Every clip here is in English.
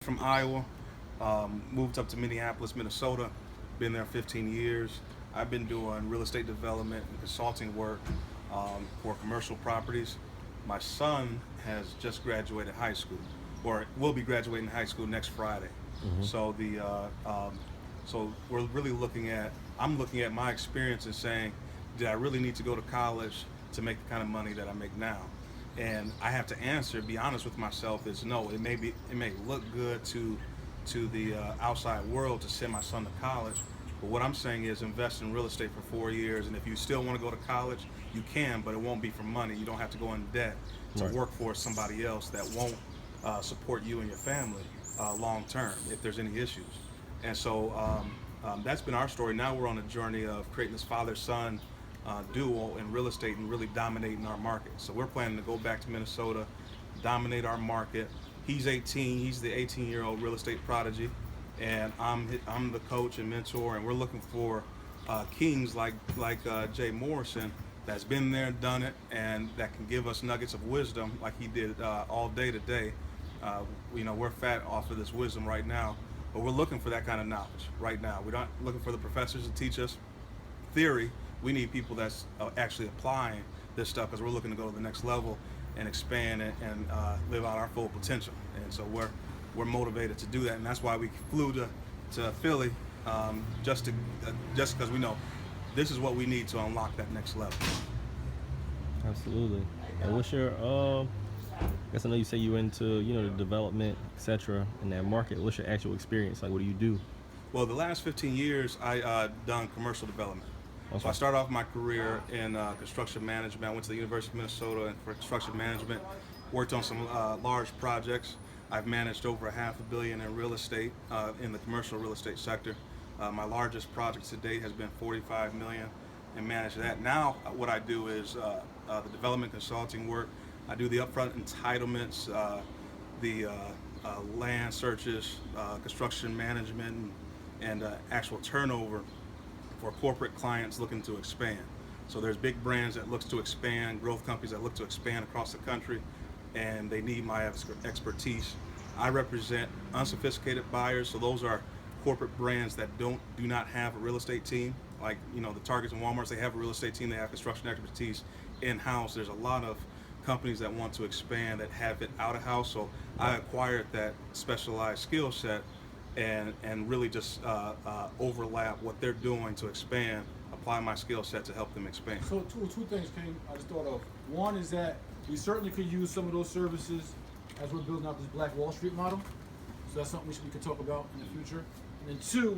from Iowa, moved up to Minneapolis, Minnesota. Been there 15 years. I've been doing real estate development and consulting work for commercial properties. My son has just graduated high school, or will be graduating high school next Friday. Hmm. So so we're really looking at. I'm looking at my experience and saying, did I really need to go to college to make the kind of money that I make now? And I have to answer, be honest with myself, is no. It may look good to the outside world to send my son to college, but what I'm saying is invest in real estate for 4 years, and if you still want to go to college, you can, but it won't be for money. You don't have to go in debt to Right. work for somebody else that won't support you and your family long term if there's any issues. And so that's been our story. Now we're on a journey of creating this father-son duo in real estate and really dominating our market. So we're planning to go back to Minnesota, dominate our market. He's 18. He's the 18-year-old real estate prodigy, and I'm the coach and mentor. And we're looking for kings like Jay Morrison that's been there, done it, and that can give us nuggets of wisdom like he did all day today. We're fat off of this wisdom right now, but we're looking for that kind of knowledge right now. We're not looking for the professors to teach us theory. We need people that's actually applying this stuff because we're looking to go to the next level and expand and live out our full potential. And so we're motivated to do that, and that's why we flew to Philly just because we know this is what we need to unlock that next level. Absolutely. And what's your I guess I know you say you're into, the development, etc. in that market. What's your actual experience? Like, what do you do? Well, the last 15 years, I done commercial development. So Okay. I started off my career in construction management. I went to the University of Minnesota and for construction management, worked on some large projects. I've managed over $500 million in real estate in the commercial real estate sector. My largest project to date has been $45 million, and manage that. Now, what I do is the development consulting work. I do the upfront entitlements, the land searches, construction management, and actual turnover for corporate clients looking to expand. So there's big brands that looks to expand, growth companies that look to expand across the country, and they need my expertise. I represent unsophisticated buyers, so those are corporate brands that do not have a real estate team. Like the Targets and Walmarts, they have a real estate team, they have construction expertise in-house. There's a lot of companies that want to expand that have it out of house. So I acquired that specialized skill set and really just overlap what they're doing to expand, apply my skill set to help them expand. So two things came I just thought of. One is that we certainly could use some of those services as we're building out this Black Wall Street model. So that's something we could talk about in the future. And then two,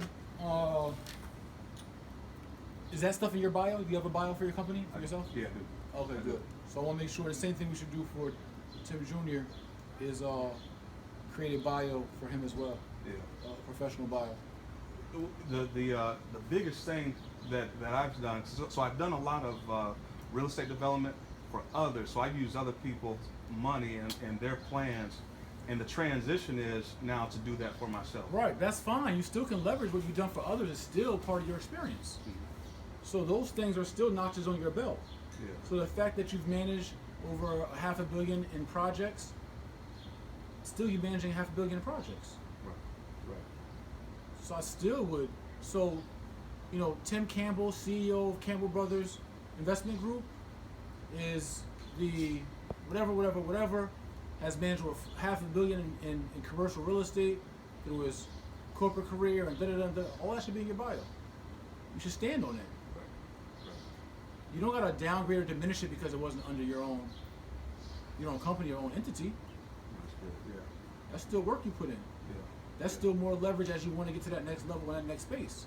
is that stuff in your bio? Do you have a bio for your company, for yourself? Yeah, dude. Okay, good. So I want to make sure the same thing we should do for Tim Jr. is create a bio for him as well, Yeah. professional bio. The biggest thing that I've done, so I've done a lot of real estate development for others. So I've used other people's money and their plans, and the transition is now to do that for myself. Right, that's fine. You still can leverage what you've done for others. It's still part of your experience. So those things are still notches on your belt. Yeah. So the fact that you've managed over $500 million in projects, still you're managing $500 million in projects. Right. So I still would. So, Tim Campbell, CEO of Campbell Brothers Investment Group, is the whatever, has managed over $500 million in commercial real estate through his corporate career and da. All that should be in your bio. You should stand on it. You don't gotta downgrade or diminish it because it wasn't under your own company, your own entity. That's good. Yeah. That's still work you put in. Yeah. That's still more leverage as you want to get to that next level and that next space.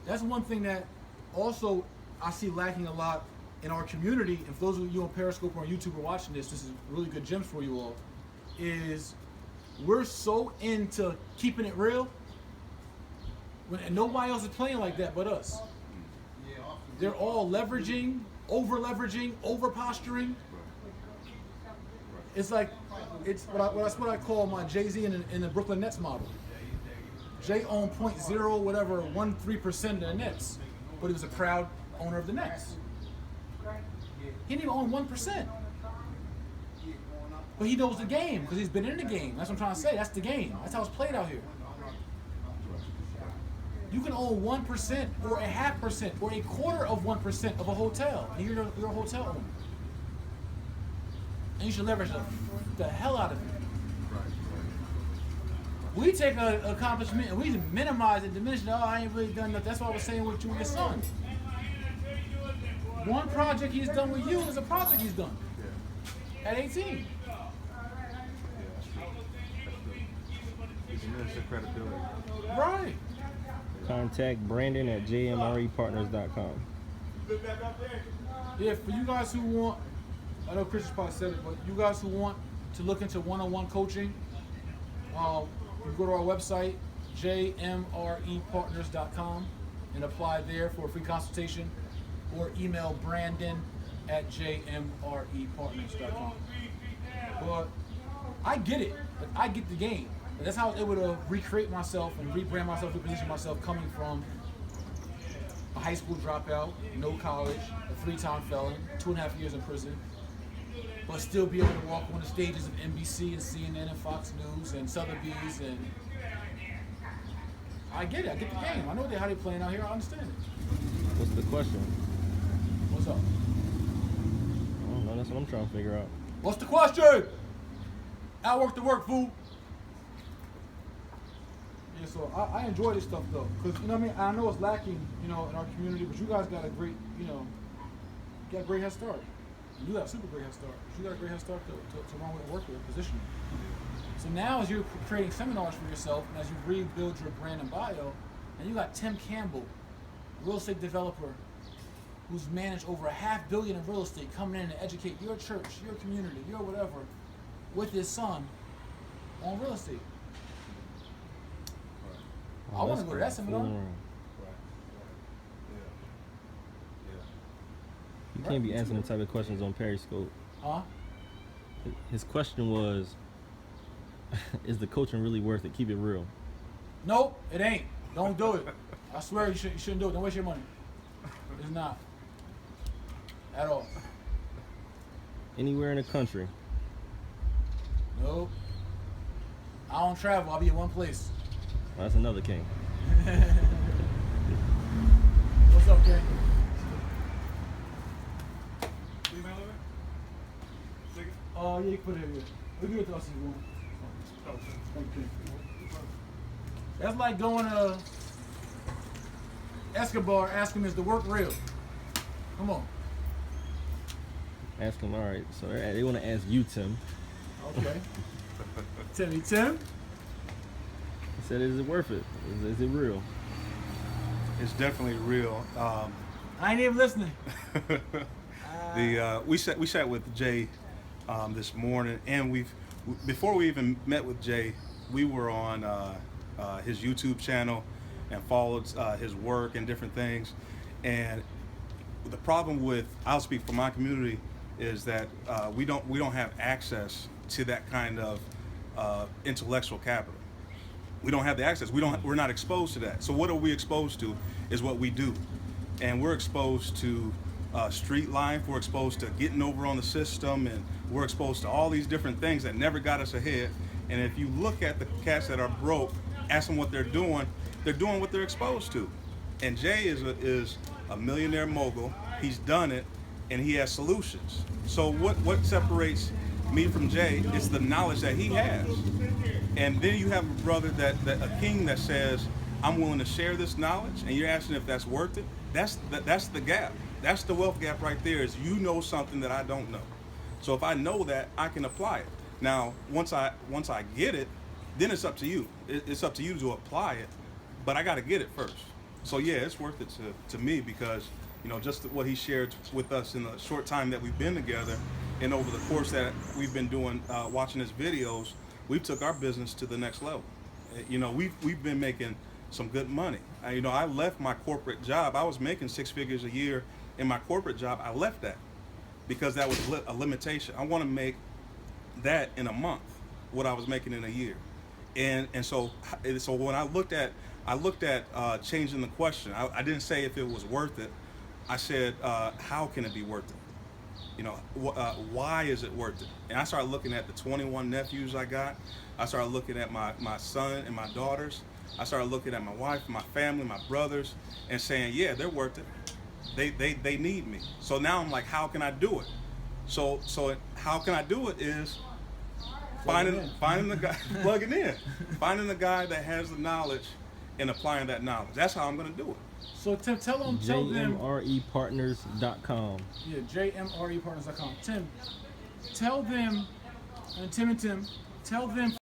That's one thing that also I see lacking a lot in our community. And for those of you on Periscope or on YouTube are watching this is really good gems for you all. Is we're so into keeping it real, and nobody else is playing like that but us. They're all leveraging, over posturing. It's like that's what I call my Jay-Z in the Brooklyn Nets model. Jay owned 0.013% of the Nets, but he was a proud owner of the Nets. He didn't even own 1%. But he knows the game because he's been in the game. That's what I'm trying to say. That's the game. That's how it's played out here. You can own 1% or a 0.5% or 1/4% of a hotel, and you're a hotel owner. And you should leverage the hell out of it. We take an accomplishment and we minimize and diminish it. Oh, I ain't really done nothing. That's what I was saying with you and your son. One project he's done with you is a project he's done at 18. It's diminished credibility. Right. Contact Brandon at jmrepartners.com. Yeah, for you guys who want, I know Chris probably said it, but you guys who want to look into one-on-one coaching, you can go to our website, jmrepartners.com, and apply there for a free consultation, or email Brandon at jmrepartners.com. But I get it. Like, I get the game. Like, that's how I was able to recreate myself and rebrand myself, reposition myself, coming from a high school dropout, no college, a 3-time felon, 2.5 years in prison, but still be able to walk on the stages of NBC and CNN and Fox News and Sotheby's, and I get it. I get the game. I know how they're playing out here. I understand it. What's the question? What's up? I don't know. That's what I'm trying to figure out. What's the question? Outwork the work, fool. Yeah, so I enjoy this stuff though, because you know what I mean. I know it's lacking, in our community, but you guys got a great, got a great head start. You got a super great head start. You got a great head start to run with and work with, positioning. So now, as you're creating seminars for yourself, and as you rebuild your brand and bio, and you got Tim Campbell, real estate developer, who's managed over $500 million in real estate, coming in to educate your church, your community, your whatever, with his son on real estate. Well, I want to that's go to that great. seminar. Right. Yeah. You can't be asking them type of questions on Periscope. Huh? His question was, is the coaching really worth it? Keep it real. Nope, it ain't. Don't do it. I swear you shouldn't do it. Don't waste your money. It's not. At all. Anywhere in the country. Nope. I don't travel. I'll be in one place. Well, that's another king. What's up, King? Oh, yeah, you can put it here. We can give it to us if you want. Thank you. That's like going to Escobar, ask him, is the work real? Come on. Ask him, all right, so they want to ask you, Tim. Okay. Timmy Tim? He said, is it worth it? Is it real? It's definitely real. I ain't even listening. We sat with Jay this morning, and before we even met with Jay, we were on his YouTube channel and followed his work and different things. And the problem with, I'll speak for my community, is that we don't have access to that kind of intellectual capital. We don't have the access. We're not exposed to that. So what are we exposed to is what we do. And we're exposed to street life, we're exposed to getting over on the system, and we're exposed to all these different things that never got us ahead. And if you look at the cats that are broke, ask them what they're doing what they're exposed to. And Jay is a millionaire mogul. He's done it, and he has solutions. So what separates me from Jay is the knowledge that he has. And then you have a brother a king that says, I'm willing to share this knowledge, and you're asking if that's worth it. That's the gap. That's the wealth gap right there, is you know something that I don't know. So if I know that, I can apply it. Now, once I get it, then it's up to you. It's up to you to apply it, but I got to get it first. So yeah, it's worth it to me, because just what he shared with us in the short time that we've been together, and over the course that we've been doing, watching his videos, we took our business to the next level. We've been making some good money. I left my corporate job. I was making 6 figures a year in my corporate job. I left that because that was a limitation. I want to make that in a month what I was making in a year. And so when I looked at changing the question, I didn't say if it was worth it. I said, how can it be worth it? why is it worth it? And I started looking at the 21 nephews I got. I started looking at my son and my daughters. I started looking at my wife, my family, my brothers, and saying, yeah, they're worth it. They need me. So now I'm like, how can I do it? So how can I do it is finding the guy, plugging in, finding the guy that has the knowledge and applying that knowledge. That's how I'm going to do it. So Tim, tell them. JMREpartners.com. Yeah, JMREpartners.com. Tim, tell them, and Tim, tell them